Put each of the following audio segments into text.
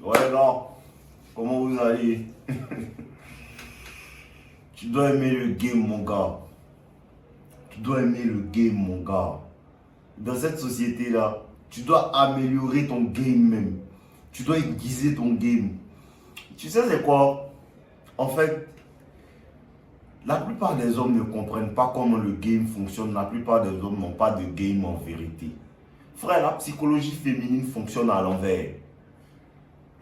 Ouais, non. Comment vous allez? Tu dois aimer le game, mon gars. Tu dois aimer le game, mon gars. Dans cette société-là, tu dois améliorer ton game même. Tu dois aiguiser ton game. Tu sais, c'est quoi? En fait, la plupart des hommes ne comprennent pas comment le game fonctionne. La plupart des hommes n'ont pas de game en vérité. Frère, la psychologie féminine fonctionne à l'envers.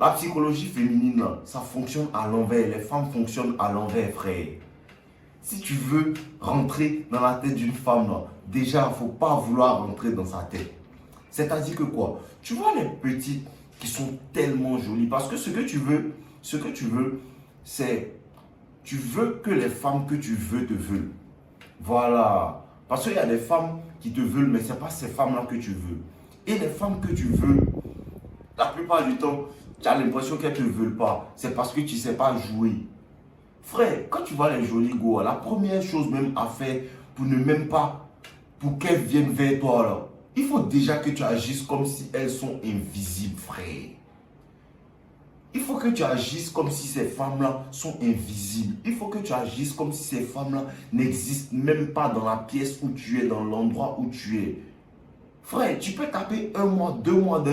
La psychologie féminine, là, ça fonctionne à l'envers. Les femmes fonctionnent à l'envers, frère. Si tu veux rentrer dans la tête d'une femme, là, déjà, il ne faut pas vouloir rentrer dans sa tête. C'est-à-dire que quoi? Tu vois les petites qui sont tellement jolies. Parce que ce que tu veux, c'est... Tu veux que les femmes que tu veux te veulent. Voilà. Parce qu'il y a des femmes qui te veulent, mais ce n'est pas ces femmes-là que tu veux. Et les femmes que tu veux, la plupart du temps, tu as l'impression qu'elles ne te veulent pas. C'est parce que tu ne sais pas jouer. Frère, quand tu vois les jolies go, la première chose même à faire pour ne même pas, pour qu'elles viennent vers toi, là, il faut déjà que tu agisses comme si elles sont invisibles, frère. Il faut que tu agisses comme si ces femmes-là sont invisibles. Il faut que tu agisses comme si ces femmes-là n'existent même pas dans la pièce où tu es, dans l'endroit où tu es. Frère, tu peux taper 1 mois, 2 mois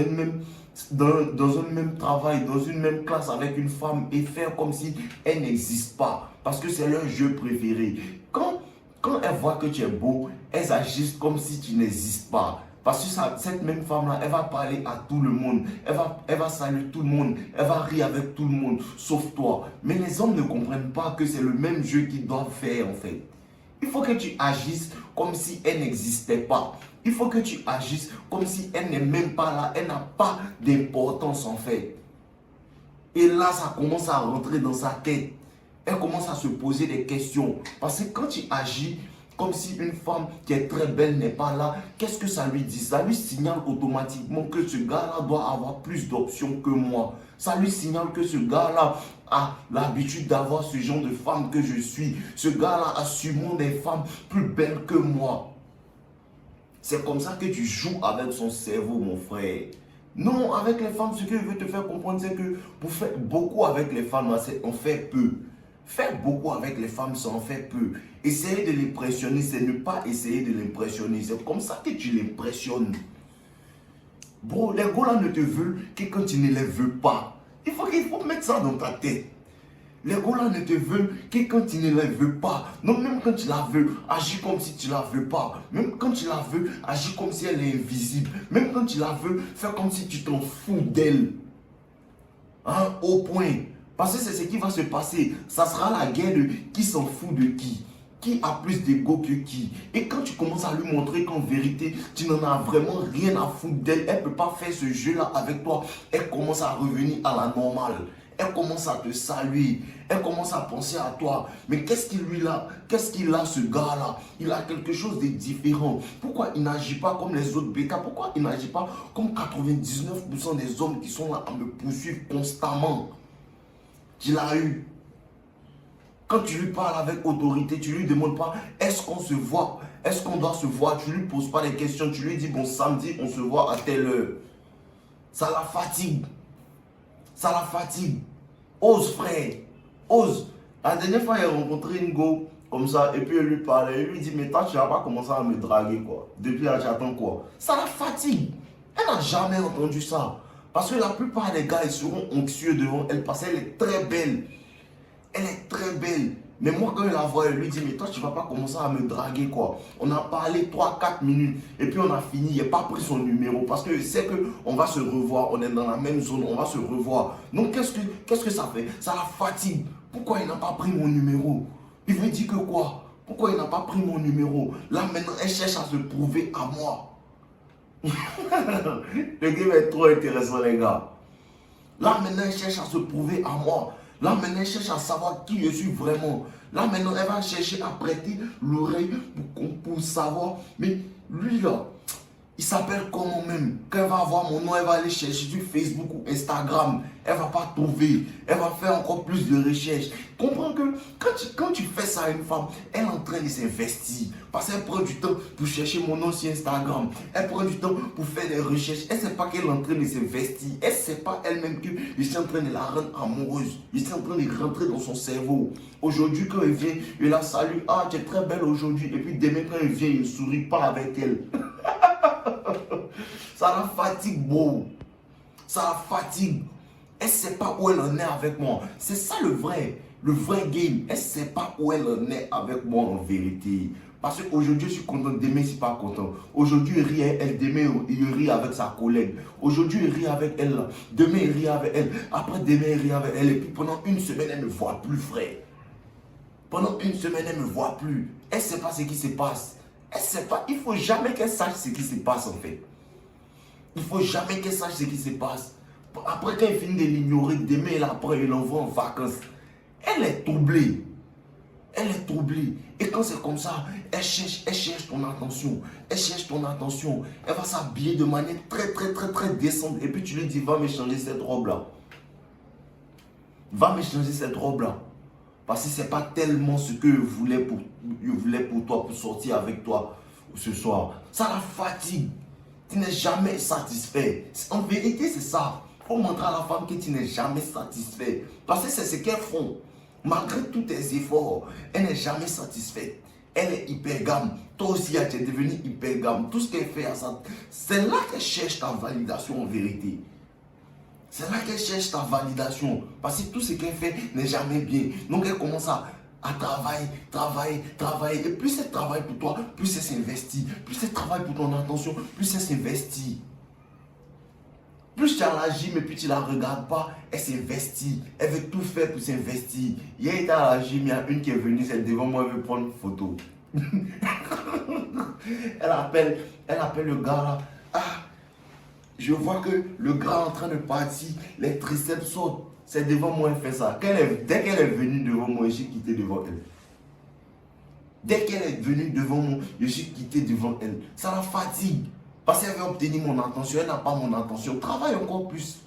dans un même travail, dans une même classe avec une femme et faire comme si elle n'existe pas. Parce que c'est leur jeu préféré. Quand elles voient que tu es beau, elles agissent comme si tu n'existes pas. Parce que cette même femme-là, elle va parler à tout le monde. Elle va saluer tout le monde. Elle va rire avec tout le monde, sauf toi. Mais les hommes ne comprennent pas que c'est le même jeu qu'ils doivent faire en fait. Il faut que tu agisses comme si elle n'existait pas. Il faut que tu agisses comme si elle n'est même pas là. Elle n'a pas d'importance en fait. Et là, ça commence à rentrer dans sa tête. Elle commence à se poser des questions. Parce que quand tu agis comme si une femme qui est très belle n'est pas là, qu'est-ce que ça lui dit? Ça lui signale automatiquement que ce gars-là doit avoir plus d'options que moi. Ça lui signale que ce gars-là a l'habitude d'avoir ce genre de femme que je suis. Ce gars-là a sûrement des femmes plus belles que moi. C'est comme ça que tu joues avec son cerveau, mon frère. Non, avec les femmes, ce que je veux te faire comprendre, c'est que pour faire beaucoup avec les femmes, on fait peu. Faire beaucoup avec les femmes, ça en fait peu. Essayer de l'impressionner, c'est ne pas essayer de l'impressionner. C'est comme ça que tu l'impressionnes. Bro, les gars là ne te veulent que quand tu ne les veux pas. Il faut mettre ça dans ta tête. Les gars là ne te veulent que quand tu ne les veux pas. Non, même quand tu la veux, agis comme si tu la veux pas. Même quand tu la veux, agis comme si elle est invisible. Même quand tu la veux, fais comme si tu t'en fous d'elle. Hein, au point. Parce que c'est ce qui va se passer. Ça sera la guerre de qui s'en fout de qui. Qui a plus d'ego que qui. Et quand tu commences à lui montrer qu'en vérité, tu n'en as vraiment rien à foutre d'elle, elle ne peut pas faire ce jeu-là avec toi. Elle commence à revenir à la normale. Elle commence à te saluer. Elle commence à penser à toi. Mais qu'est-ce qu'il a? Qu'est-ce qu'il a, ce gars-là? Il a quelque chose de différent. Pourquoi il n'agit pas comme les autres bêtas? Pourquoi il n'agit pas comme 99% des hommes qui sont là à me poursuivre constamment? Qu'il a eu. Quand tu lui parles avec autorité, tu lui demandes pas est-ce qu'on se voit, est-ce qu'on doit se voir, tu lui poses pas des questions, tu lui dis bon samedi on se voit à telle heure. Ça la fatigue. Ça la fatigue. Ose frère, ose. La dernière fois il a rencontré une go comme ça et puis elle lui parlait, il lui dit mais toi tu vas pas commencer à me draguer quoi. Depuis là j'attends quoi. Ça la fatigue. Elle n'a jamais entendu ça. Parce que la plupart des gars, ils seront anxieux devant elle parce qu'elle est très belle. Elle est très belle. Mais moi, quand je la vois, elle lui dit, mais toi, tu ne vas pas commencer à me draguer, quoi. On a parlé 3-4 minutes et puis on a fini. Il n'a pas pris son numéro parce que je sais qu'on va se revoir. On est dans la même zone, on va se revoir. Donc, qu'est-ce que ça fait? Ça la fatigue. Pourquoi il n'a pas pris mon numéro? Il veut dire que quoi? Pourquoi il n'a pas pris mon numéro? Là, maintenant, elle cherche à se prouver à moi. Le game est trop intéressant, les gars. Là, maintenant, elle cherche à se prouver à moi. Là, maintenant, elle cherche à savoir qui je suis vraiment. Là, maintenant, elle va chercher à prêter l'oreille pour savoir. Mais lui, là, Il s'appelle comment même? Quand elle va avoir mon nom, elle va aller chercher sur Facebook ou Instagram. Elle ne va pas trouver. Elle va faire encore plus de recherches. Comprends que quand tu fais ça à une femme, elle est en train de s'investir. Parce qu'elle prend du temps pour chercher mon nom sur Instagram. Elle prend du temps pour faire des recherches. Elle ne sait pas qu'elle est en train de s'investir. Elle ne sait pas elle-même que je suis en train de la rendre amoureuse. Je suis en train de rentrer dans son cerveau. Aujourd'hui, quand elle vient, je la salue. Ah, tu es très belle aujourd'hui. Et puis demain, quand elle vient, il ne sourit pas avec elle. Ça la fatigue, bro. Ça la fatigue. Elle ne sait pas où elle en est avec moi. C'est ça le vrai game. Elle ne sait pas où elle en est avec moi en vérité. Parce qu'aujourd'hui, je suis content, demain, je ne suis pas content. Aujourd'hui, il rit avec elle, demain, il rit avec sa collègue. Aujourd'hui, il rit avec elle, demain, il rit avec elle. Après, demain, il rit avec elle. Et puis, pendant une semaine, elle ne me voit plus, frère. Pendant une semaine, elle ne me voit plus. Elle ne sait pas ce qui se passe. Elle ne sait pas. Il ne faut jamais qu'elle sache ce qui se passe, en fait. Il ne faut jamais qu'elle sache ce qui se passe. Après, quand elle finit de l'ignorer, demain, elle l'envoie en vacances. Elle est troublée. Elle est troublée. Et quand c'est comme ça, elle cherche ton attention. Elle cherche ton attention. Elle va s'habiller de manière très décente. Et puis tu lui dis, va m'échanger cette robe-là. Va m'échanger cette robe-là. Parce que ce n'est pas tellement ce que je voulais pour toi, pour sortir avec toi ce soir. Ça la fatigue. Tu n'es jamais satisfait. En vérité, c'est ça. Il faut montrer à la femme que tu n'es jamais satisfait. Parce que c'est ce qu'elles font. Malgré tous tes efforts, elle n'est jamais satisfaite. Elle est hypergame. Toi aussi, tu es devenu hypergame. Tout ce qu'elle fait à ça, c'est là qu'elle cherche ta validation en vérité. C'est là qu'elle cherche ta validation. Parce que tout ce qu'elle fait n'est jamais bien. Donc elle commence à travailler. Et plus elle travaille pour toi, plus elle s'investit. Plus elle travaille pour ton attention, plus elle s'investit. Plus tu as la gym et puis tu ne la regardes pas, elle s'investit. Elle veut tout faire pour s'investir. Hier, elle était à la gym, il y a une qui est venue, c'est devant moi, elle veut prendre une photo. elle appelle le gars là. Ah, je vois que le gars est en train de partir, les triceps sautent. C'est devant moi, elle fait ça. Dès qu'elle est venue devant moi, j'ai quitté devant elle. Dès qu'elle est venue devant moi, je suis quitté devant elle. Ça la fatigue. Parce qu'elle veut obtenir mon attention, elle n'a pas mon attention. Travaille encore plus.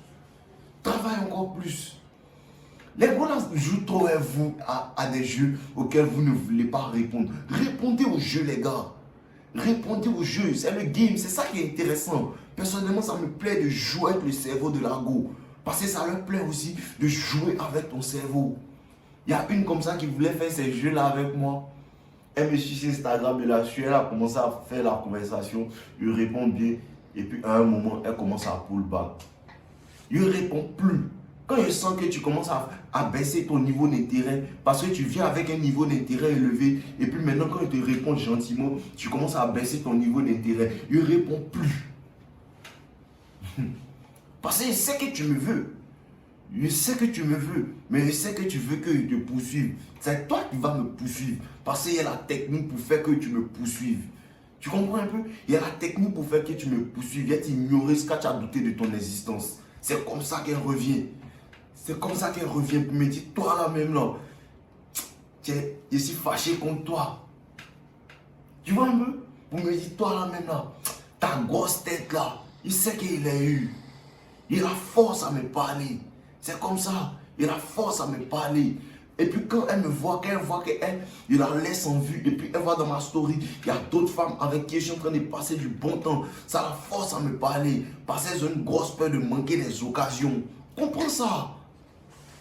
Travaille encore plus. Les gars là jouent trop à des jeux auxquels vous ne voulez pas répondre. Répondez aux jeux, les gars. Répondez aux jeux. C'est le game, c'est ça qui est intéressant. Personnellement, ça me plaît de jouer avec le cerveau de l'argot. Parce que ça leur plaît aussi de jouer avec ton cerveau. Il y a une comme ça qui voulait faire ces jeux-là avec moi. Elle me suit sur Instagram, elle a commencé à faire la conversation, je réponds bien, et puis à un moment, elle commence à pull back. Je ne réponds plus. Quand je sens que tu commences à baisser ton niveau d'intérêt, parce que tu viens avec un niveau d'intérêt élevé, et puis maintenant, quand je te réponds gentiment, tu commences à baisser ton niveau d'intérêt, je ne réponds plus. Parce que je sais que tu me veux. Je sais que tu me veux, mais je sais que tu veux que je te poursuive. C'est toi qui vas me poursuivre. Parce qu'il y a la technique pour faire que tu me poursuives. Tu comprends un peu? Il y a la technique pour faire que tu me poursuives. Il y a t'ignorer ce que tu as douté de ton existence. C'est comme ça qu'elle revient. C'est comme ça qu'elle revient pour me dire, toi là même là, je suis fâché contre toi. Tu vois un peu? Pour me dire, toi là même là, ta grosse tête là, il sait qu'il l'a eu. Il a force à me parler. C'est comme ça. Il a force à me parler. Et puis quand elle me voit, quand elle voit il la laisse en vue. Et puis elle voit dans ma story, il y a d'autres femmes avec qui je suis en train de passer du bon temps. Ça la force à me parler. Parce qu'elles ont une grosse peur de manquer des occasions. Comprends ça.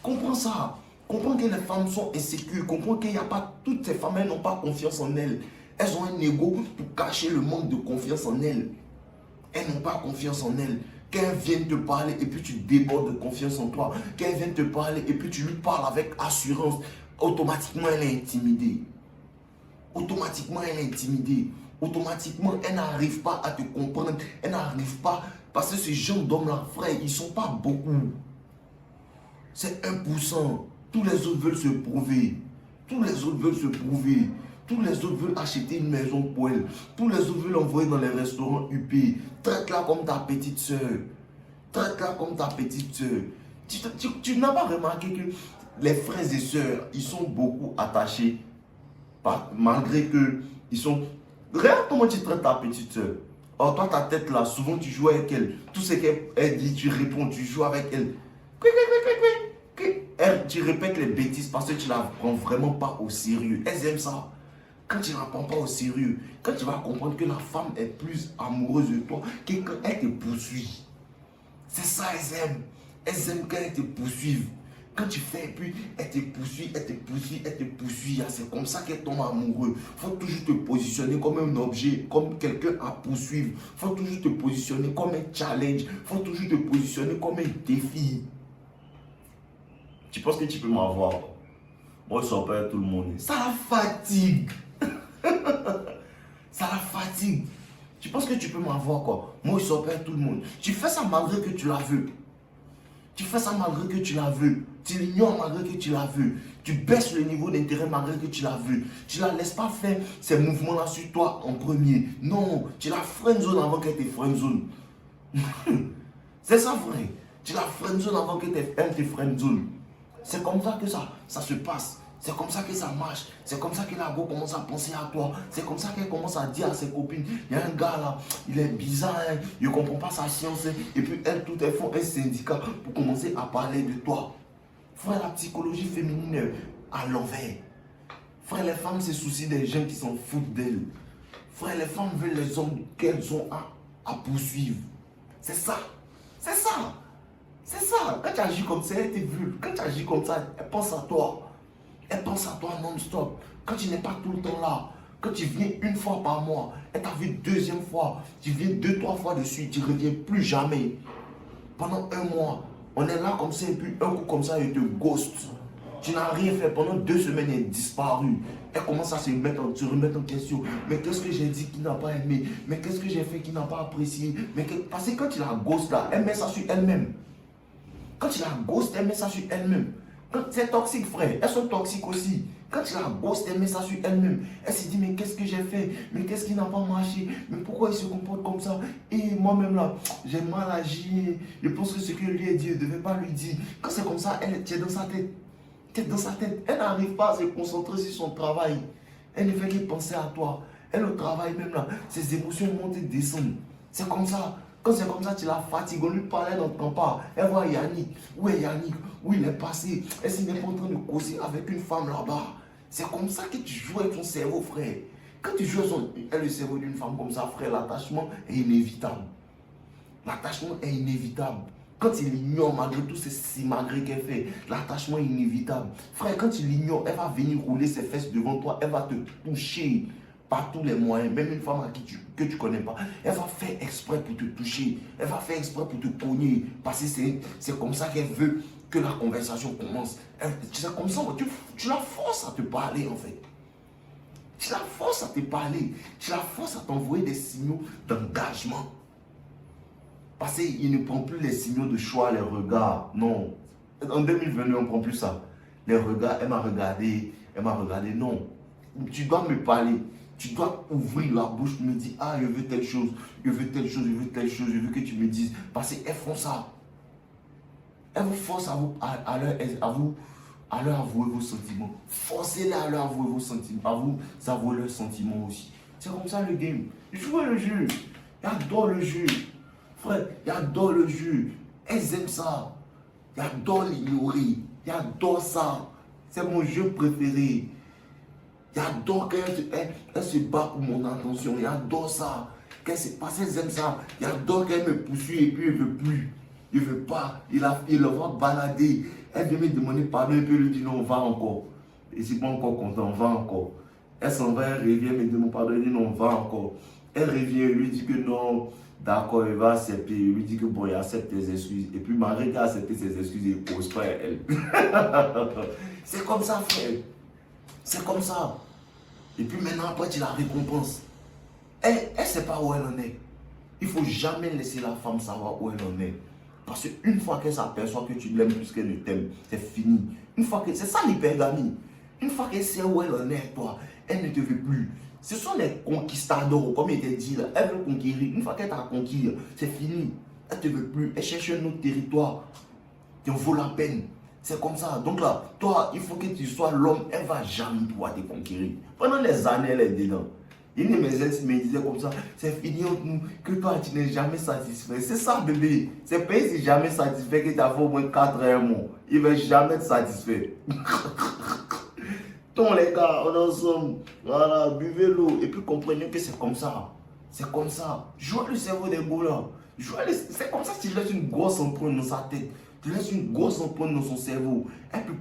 Comprends ça. Comprends que les femmes sont insécures. Comprends qu'il n'y a pas... Toutes ces femmes, elles n'ont pas confiance en elles. Elles ont un ego pour cacher le manque de confiance en elles. Elles n'ont pas confiance en elles. Qu'elle vienne te parler et puis tu débordes de confiance en toi. Qu'elle vienne te parler et puis tu lui parles avec assurance. Automatiquement, elle est intimidée. Automatiquement, elle est intimidée. Automatiquement, elle n'arrive pas à te comprendre. Elle n'arrive pas. Parce que ces gens d'hommes-là, frère, ils ne sont pas beaucoup. C'est 1%. Tous les autres veulent se prouver. Tous les autres veulent se prouver. Tous les autres veulent acheter une maison pour elle. Tous les autres veulent envoyer dans les restaurants UP. Traite-la comme ta petite soeur. Traite-la comme ta petite soeur. Tu n'as pas remarqué que les frères et sœurs, ils sont beaucoup attachés. Malgré que ils sont... Regarde comment tu traites ta petite soeur. Or, toi, ta tête là, souvent tu joues avec elle. Tout ce qu'elle dit, tu réponds, tu joues avec elle. Tu répètes les bêtises parce que tu ne la prends vraiment pas au sérieux. Elles aiment ça. Quand tu ne la prends pas au sérieux, quand tu vas comprendre que la femme est plus amoureuse de toi que quand elle te poursuit. C'est ça, elles aiment. Elles aiment quand elles te poursuivent. Quand tu fais, puis elle te poursuit, elle te poursuit, elle te poursuit. C'est comme ça qu'elle tombe amoureux. Il faut toujours te positionner comme un objet, comme quelqu'un à poursuivre. Il faut toujours te positionner comme un challenge. Il faut toujours te positionner comme un défi. Tu penses que tu peux m'avoir? Moi, je sors pas tout le monde. Ça la fatigue. Ça la fatigue. Tu penses que tu peux m'avoir quoi? Moi, je sors pas tout le monde. Tu fais ça malgré que tu la veux. Tu fais ça malgré que tu la veux. Tu l'ignores malgré que tu la veux. Tu baisses le niveau d'intérêt malgré que tu la veux. Tu ne la laisses pas faire ces mouvements-là sur toi en premier. Non, tu la friendzone avant qu'elle te friendzone. C'est ça vrai. Tu la friendzone avant qu'elle te friendzone. C'est comme ça que ça se passe. C'est comme ça que ça marche. C'est comme ça que la go commence à penser à toi. C'est comme ça qu'elle commence à dire à ses copines, il y a un gars là, il est bizarre, hein, il ne comprend pas sa science. Hein. Et puis elles, toutes elles font un syndicat pour commencer à parler de toi. Frère, la psychologie féminine à l'envers. Frère, les femmes se soucient des gens qui s'en foutent d'elles. Frère, les femmes veulent les hommes qu'elles ont à poursuivre. C'est ça. C'est ça. C'est ça. Quand tu agis comme ça, elle te veut. Quand tu agis comme ça, elle pense à toi. Elle pense à toi non-stop. Quand tu n'es pas tout le temps là, quand tu viens une fois par mois, elle t'a vu deuxième fois, tu viens 2-3 fois de suite, tu ne reviens plus jamais. Pendant un mois, on est là comme ça et puis un coup comme ça, il te ghost. Tu n'as rien fait. Pendant 2 semaines, elle est disparue. Elle commence à se remettre en question. Mais qu'est-ce que j'ai dit qui n'a pas aimé? Mais qu'est-ce que j'ai fait qui n'a pas apprécié? Parce que quand tu la ghost là, elle met ça sur elle-même. Quand tu la ghost, elle met ça sur elle-même. C'est toxique, frère. Elles sont toxiques aussi. Quand tu la ghost, elle met ça sur elle-même. Elle se dit, mais qu'est-ce que j'ai fait? Mais qu'est-ce qui n'a pas marché? Mais pourquoi il se comporte comme ça? Et moi-même là, j'ai mal agi. Je pense que ce que lui a dit, je ne devais pas lui dire. Quand c'est comme ça, elle est dans sa tête. Dans sa tête. Elle n'arrive pas à se concentrer sur son travail. Elle ne fait que penser à toi. Elle au travail même là, ses émotions montent et descendent. C'est comme ça. Quand c'est comme ça, tu la fatigues. On lui parle, elle n'entend pas. Elle voit Yannick. Où est Yannick? Où il est passé? Elle s'est même pas en train de causer avec une femme là-bas. C'est comme ça que tu joues avec ton cerveau, frère. Quand tu joues avec le cerveau d'une femme comme ça, frère, l'attachement est inévitable. L'attachement est inévitable. Quand tu l'ignores, malgré tout ce simagré qu'elle fait, l'attachement est inévitable. Frère, quand tu l'ignores, elle va venir rouler ses fesses devant toi, elle va te toucher par tous les moyens, même une femme que tu ne connais pas. Elle va faire exprès pour te toucher, elle va faire exprès pour te cogner, parce que c'est comme ça qu'elle veut que la conversation commence. C'est comme ça, tu la forces à te parler en fait. Tu la forces à te parler, tu la forces à t'envoyer des signaux d'engagement. Parce qu'il ne prend plus les signaux de choix, les regards. Non. En 2022, on ne prend plus ça. Les regards, elle m'a regardé, non. Tu dois me parler. Tu dois ouvrir la bouche pour me dire, ah, je veux telle chose, je veux telle chose, je veux telle chose, je veux que tu me dises. Parce qu'elles font ça. Elles vous forcent à leur avouer vos sentiments. Forcez-les à leur avouer vos sentiments, à vous avouer leurs sentiments aussi. C'est comme ça le game. Jouez le jeu. J'adore le jeu. Frère, j'adore le jeu. Elles aiment ça. J'adore l'ignorer. J'adore ça. C'est mon jeu préféré. J'adore qu'elle se bat pour mon attention. J'adore ça. Parce qu'elles aiment ça. J'adore qu'elle me poursuit et puis elle ne veut plus. Il ne veut pas. Il va balader. Elle vient me demander pardon et puis elle lui dit non, on va encore. Et je ne suis pas encore content, on va encore. Elle s'en va, elle revient, me demande pardon, elle dit non, on va encore. Elle revient, elle lui dit que non. D'accord, il va accepter. Il lui dit que bon, il accepte tes excuses. Et puis, malgré qu'il a accepté ses excuses, il ne pose pas elle. C'est comme ça, frère. C'est comme ça. Et puis maintenant, après, tu la récompenses. Elle ne sait pas où elle en est. Il ne faut jamais laisser la femme savoir où elle en est. Parce qu'une fois qu'elle s'aperçoit que tu l'aimes plus qu'elle ne t'aime, c'est fini. Une fois que c'est ça l'hypergamie. Une fois qu'elle sait où elle en est, toi, elle ne te veut plus. Ce sont les conquistadors, comme il était dit là. Elle veut conquérir. Une fois qu'elle t'a conquis, c'est fini. Elle ne te veut plus. Elle cherche un autre territoire qui en vaut la peine. C'est comme ça. Donc là, toi, il faut que tu sois l'homme. Elle ne va jamais pouvoir te conquérir. Pendant les années, elle est dedans. Une de mes ex me disait comme ça, c'est fini entre nous, que toi tu n'es jamais satisfait. C'est ça bébé, c'est pas si jamais satisfait que tu as fait au moins 4 mois. Il ne va jamais être satisfait. Donc les gars, on est ensemble, voilà, buvez l'eau et puis comprenez que c'est comme ça. C'est comme ça. Jouez le cerveau des gars là. C'est comme ça que tu laisses une grosse empreinte dans sa tête. Tu laisses une grosse empreinte dans son cerveau. Et puis,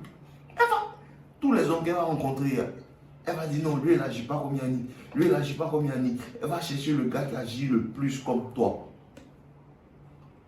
tous les hommes qu'elle va rencontrer, elle va dire non, lui, il n'agit pas comme Yannick. Lui, il n'agit pas comme Yannick. Elle va chercher le gars qui agit le plus comme toi.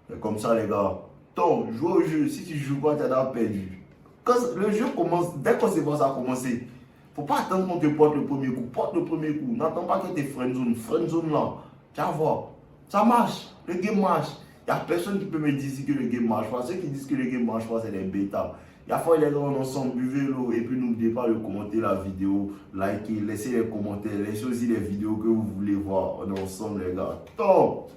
C'est comme ça, les gars. Donc, joue au jeu. Si tu joues pas, tu as perdu. Quand le jeu commence, dès qu'on sait pas ça a commencé, il ne faut pas attendre qu'on te porte le premier coup. Porte le premier coup. N'attends pas que tu es friendzone. Friendzone là. Tu vas voir. Ça marche. Le game marche. Il n'y a personne qui peut me dire que le game marche pas. Ceux qui disent que le game marche pas, c'est des bêtas. Il y a fois les gars ensemble, buvez l'eau et puis n'oubliez pas de commenter la vidéo, likez, laissez les commentaires, laissez aussi les vidéos que vous voulez voir. On est ensemble les gars. Top!